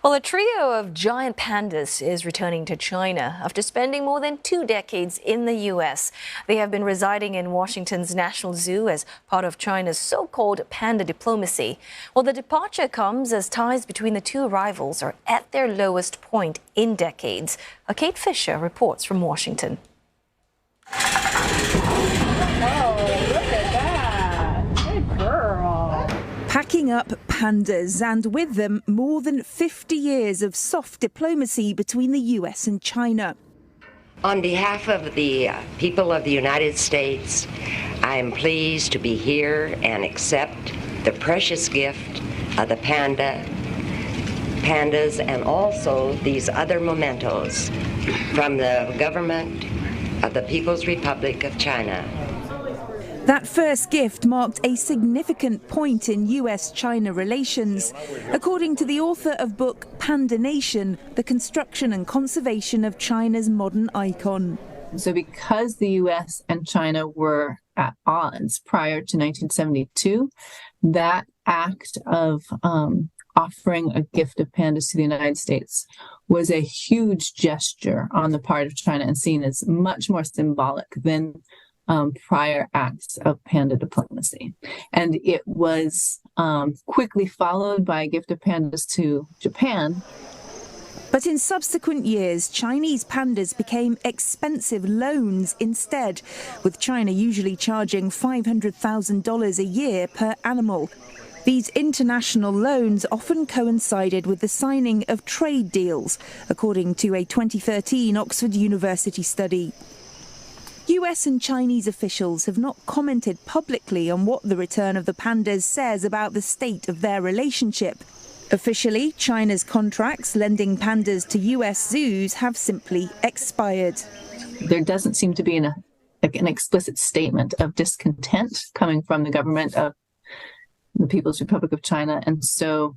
Well, a trio of giant pandas is returning to China after spending more than 2 decades in the U.S. They have been residing in Washington's National Zoo as part of China's so-called panda diplomacy. Well, the departure comes as ties between the two rivals are at their lowest point in decades. Kate Fisher reports from Washington. Packing up pandas, and with them more than 50 years of soft diplomacy between the US and China. On behalf of the people of the United States, I am pleased to be here and accept the precious gift of the pandas and also these other mementos from the government of the People's Republic of China. That first gift marked a significant point in US-China relations, according to the author of book Panda Nation, The Construction and Conservation of China's Modern Icon. So because the US and China were at odds prior to 1972, that act of offering a gift of pandas to the United States was a huge gesture on the part of China and seen as much more symbolic than prior acts of panda diplomacy. And it was quickly followed by a gift of pandas to Japan. But in subsequent years, Chinese pandas became expensive loans instead, with China usually charging $500,000 a year per animal. These international loans often coincided with the signing of trade deals, according to a 2013 Oxford University study. US and Chinese officials have not commented publicly on what the return of the pandas says about the state of their relationship. Officially, China's contracts lending pandas to US zoos have simply expired. There doesn't seem to be an explicit statement of discontent coming from the government of the People's Republic of China. And so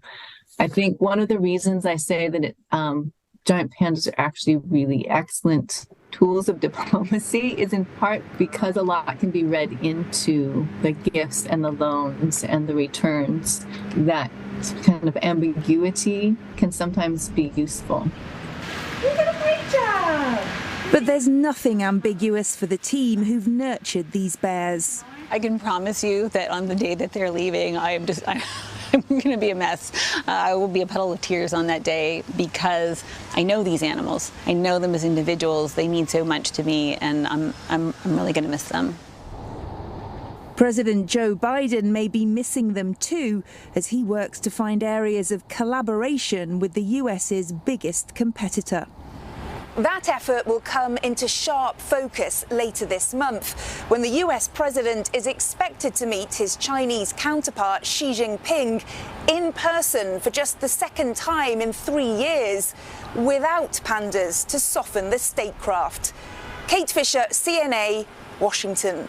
I think one of the reasons I say that giant pandas are actually really excellent tools of diplomacy is in part because a lot can be read into the gifts and the loans and the returns. That kind of ambiguity can sometimes be useful. You did a great job! But there's nothing ambiguous for the team who've nurtured these bears. I can promise you that on the day that they're leaving, I'm going to be a mess. I will be a puddle of tears on that day because I know these animals. I know them as individuals. They mean so much to me, and I'm really going to miss them. President Joe Biden may be missing them too, as he works to find areas of collaboration with the US's biggest competitor. That effort will come into sharp focus later this month, when the US president is expected to meet his Chinese counterpart Xi Jinping in person for just the second time in 3 years, without pandas to soften the statecraft. Kate Fisher, CNA, Washington.